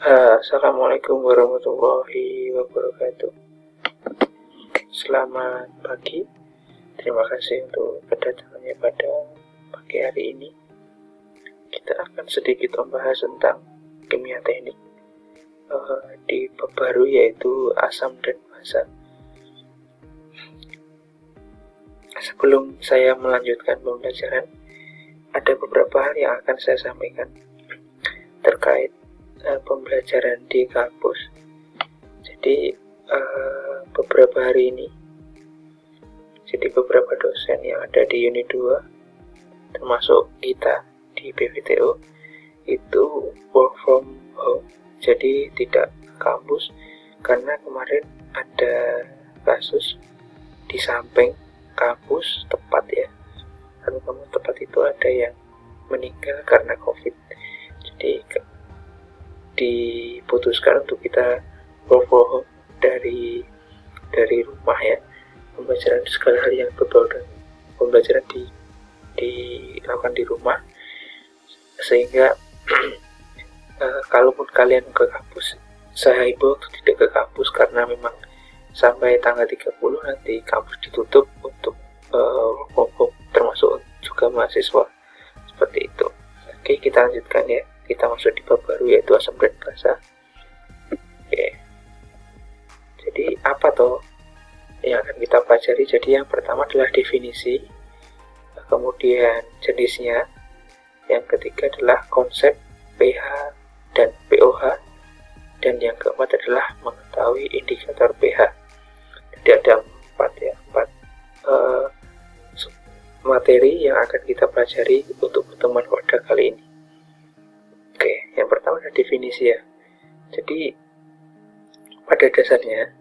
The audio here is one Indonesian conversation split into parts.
Assalamualaikum warahmatullahi wabarakatuh. Selamat pagi. Terima kasih untuk kedatangannya pada pagi hari ini. Kita akan sedikit membahas tentang kimia teknik di bab baru, yaitu asam dan basa. Sebelum saya melanjutkan pembelajaran, ada beberapa hal yang akan saya sampaikan terkait pembelajaran di kampus. Jadi beberapa hari ini, beberapa dosen yang ada di unit 2 termasuk kita di PVTO itu work from home, jadi tidak ke kampus karena kemarin ada kasus di samping kampus tepat ya, karena kampus tepat itu ada yang meninggal karena COVID. Jadi diputuskan untuk kita work from home dari rumah ya, pembelajaran segala hal yang berbau dengan pembelajaran dilakukan di rumah, sehingga kalaupun kalian ke kampus, saya himbau untuk tidak ke kampus karena memang sampai tanggal 30 nanti kampus ditutup untuk work from home, termasuk juga mahasiswa, seperti itu. Oke, kita lanjutkan ya. Kita masuk di bab baru, yaitu asam dan basa. Oke. Jadi apa toh yang akan kita pelajari? Jadi yang pertama adalah definisi, kemudian jenisnya, yang ketiga adalah konsep pH dan pOH, dan yang keempat adalah mengetahui indikator pH. Jadi ada empat materi yang akan kita pelajari untuk pertemuan pada kali ini. Oke, yang pertama adalah definisi ya. Jadi pada dasarnya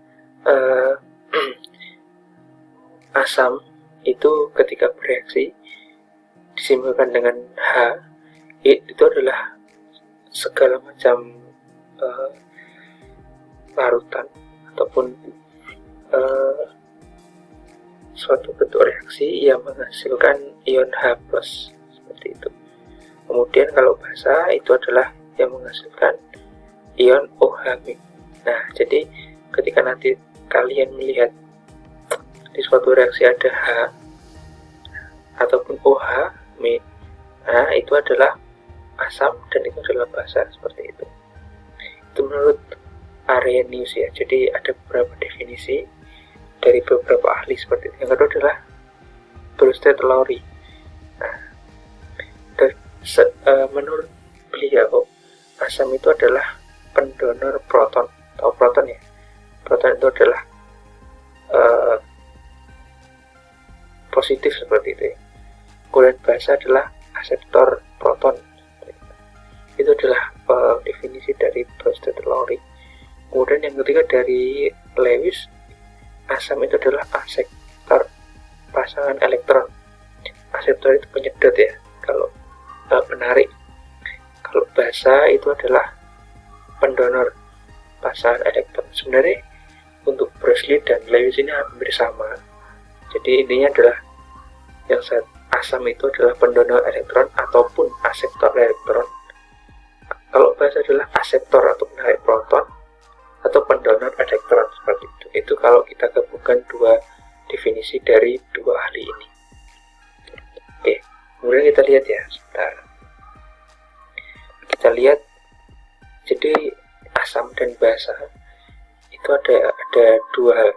asam itu ketika bereaksi disimbolkan dengan H, itu adalah segala macam larutan ataupun suatu bentuk reaksi yang menghasilkan ion H+, seperti itu. Kemudian kalau basa itu adalah yang menghasilkan ion OH-. Nah, jadi ketika nanti kalian melihat di suatu reaksi ada H ataupun OH, nah itu adalah asam dan itu adalah basa, seperti itu. Itu menurut Arrhenius ya. Jadi ada beberapa definisi dari beberapa ahli seperti itu. Yang kedua adalah Bronsted-Lowry. Nah, menurut beliau asam itu adalah pendonor proton atau proton ya. Proton itu adalah positif, seperti itu ya. Kemudian basa adalah aseptor proton. Itu adalah definisi dari Bronsted-Lowry. Kemudian yang ketiga dari Lewis, asam itu adalah aseptor pasangan elektron. Aseptor itu penyedot ya, kalau penarik. Kalau basa itu adalah pendonor pasangan elektron. Sebenarnya untuk Broglie dan Lewis ini hampir sama. Jadi intinya adalah yang asam itu adalah pendonor elektron ataupun aseptor elektron. Kalau basa adalah aseptor atau penarik proton atau pendonor elektron, seperti itu. Itu kalau kita gabungkan dua definisi dari dua ahli ini. Oke, kemudian kita lihat ya, sebentar. Kita lihat, jadi asam dan basa itu ada dua hal.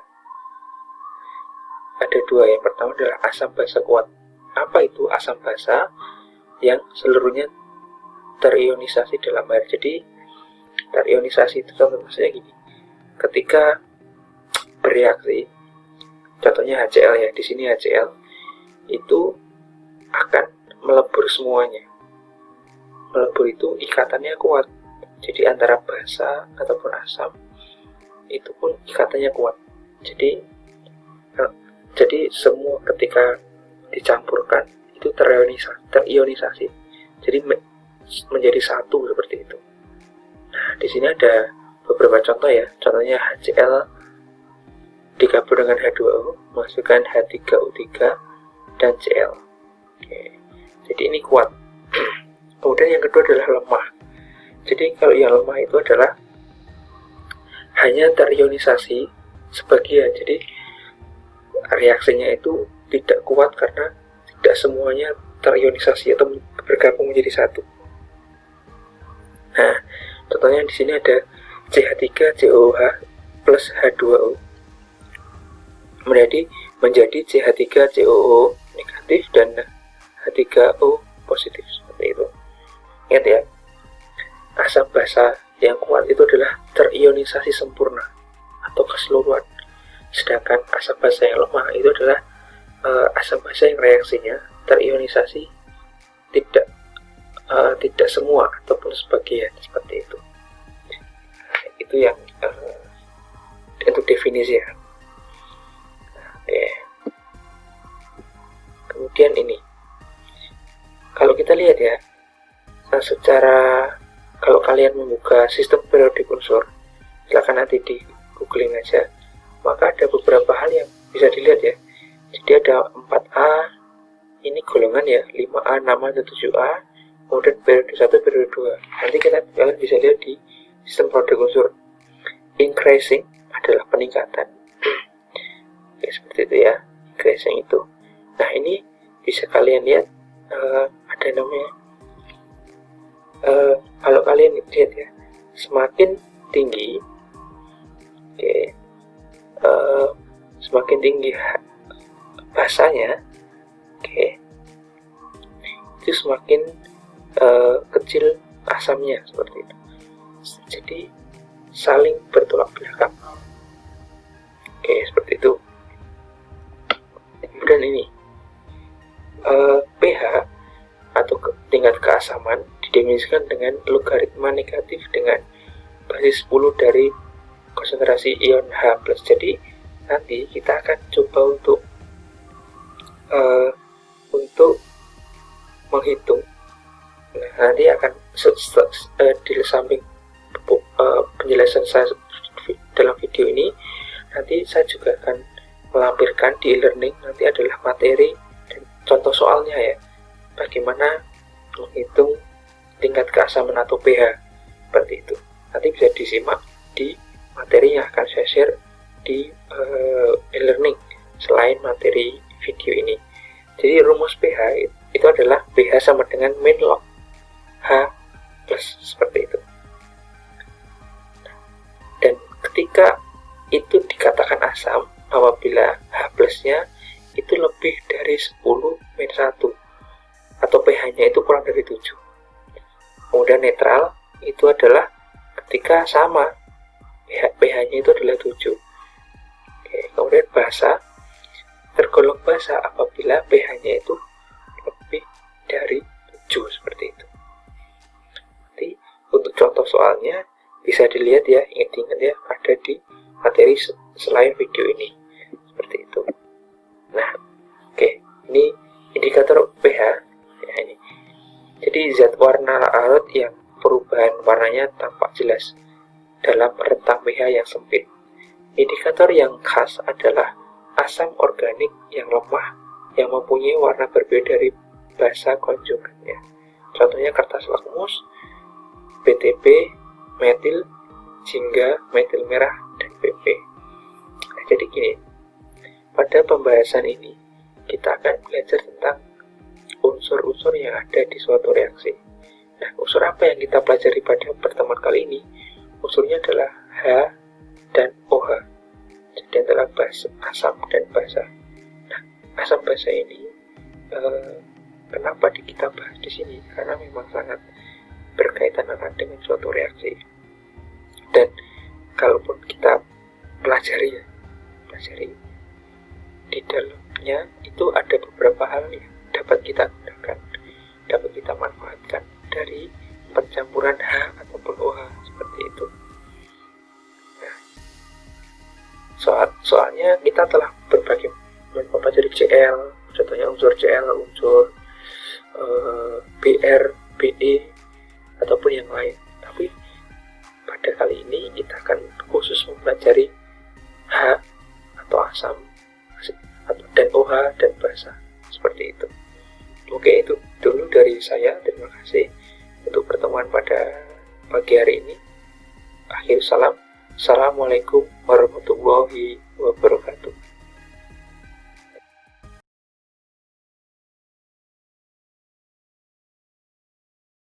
Ada dua. Yang pertama adalah asam basa kuat. Apa itu asam basa? Yang seluruhnya terionisasi dalam air. Jadi terionisasi itu contohnya gini. Ketika bereaksi, contohnya HCl ya, di sini HCl itu akan melebur semuanya. Melebur itu ikatannya kuat. Jadi antara basa ataupun asam itu pun ikatannya kuat. Jadi semua ketika dicampurkan itu terionisasi. Jadi menjadi satu, seperti itu. Nah, di sini ada beberapa contoh ya. Contohnya HCl digabung dengan H2O menghasilkan H3O3 dan Cl. Oke. Jadi ini kuat. Kemudian yang kedua adalah lemah. Jadi kalau yang lemah itu adalah hanya terionisasi sebagian, jadi reaksinya itu tidak kuat karena tidak semuanya terionisasi atau bergabung menjadi satu. Nah, contohnya di sini ada CH3COOH plus H2O menjadi CH3COO negatif dan H3O positif, seperti itu. Ingat ya, asam basa yang kuat itu adalah terionisasi sempurna atau keseluruhan, sedangkan asam basa yang lemah itu adalah asam basa yang reaksinya terionisasi tidak semua ataupun sebagian, seperti itu. Itu yang untuk definisi ya. Kemudian ini, kalau kita lihat ya, secara kalau kalian membuka sistem periodik unsur, silakan nanti di googling aja, maka ada beberapa hal yang bisa dilihat ya. Jadi ada 4A, ini golongan ya, 5A, 6A, 7A, kemudian periode 1, periode 2. Nanti kalian bisa lihat di sistem periodik unsur. Increasing adalah peningkatan. Oke, seperti itu ya, increasing itu. Nah, ini bisa kalian lihat ada namanya, kalau kalian lihat ya, semakin tinggi, semakin tinggi basanya, itu semakin kecil asamnya, seperti itu. Jadi saling bertolak belakang. Seperti itu. Kemudian ini pH atau tingkat keasaman didefinisikan dengan logaritma negatif dengan basis 10 dari konsentrasi ion H+. Jadi nanti kita akan coba untuk menghitung. Nah, nanti akan di samping penjelasan saya dalam video ini, nanti saya juga akan melampirkan di e-learning, nanti adalah materi dan contoh soalnya ya, bagaimana menghitung tingkat keasaman atau pH, seperti itu. Nanti bisa disimak di materi yang akan saya share di e-learning selain materi video ini. Jadi rumus pH itu adalah pH sama dengan min log H plus, seperti itu. Dan ketika itu dikatakan asam apabila H plusnya itu lebih dari 10 min 1 atau pH-nya itu kurang dari 7. Kemudian netral itu adalah ketika sama pH-nya itu adalah 7. Kemudian basa, tergolong basa apabila pH-nya itu lebih dari 7, seperti itu. Nanti untuk contoh soalnya bisa dilihat ya, ingat-ingat ya, ada di materi selain video ini, seperti itu. Nah, ini indikator pH ya, ini. Jadi zat warna larut yang perubahan warnanya tampak jelas dalam rentang pH yang sempit. Indikator yang khas adalah asam organik yang lemah yang mempunyai warna berbeda dari basa konjugannya. Contohnya kertas lakmus, BTP, metil, jingga, metil merah, dan PP. Nah, jadi gini, pada pembahasan ini kita akan belajar tentang unsur-unsur yang ada di suatu reaksi. Nah, unsur apa yang kita pelajari pada pertemuan kali ini? Unsurnya adalah H dan OH. Jadi antara asam dan basa. Nah, asam basa ini kenapa kita bahas di sini? Karena memang sangat berkaitan erat dengan suatu reaksi. Dan kalaupun kita pelajari di dalamnya itu ada beberapa hal yang dapat kita gunakan, dapat kita manfaatkan dari pencampuran H ataupun OH, seperti itu. Nah, soalnya kita telah berbagi mempelajari Cl, contohnya unsur Cl, unsur Br, Be, ataupun yang lain. Tapi pada kali ini kita akan khusus mempelajari H atau asam dan OH dan basa, seperti itu. Oke, itu dulu dari saya. Terima kasih untuk pertemuan pada pagi hari ini. Akhir salam. Assalamualaikum warahmatullahi wabarakatuh.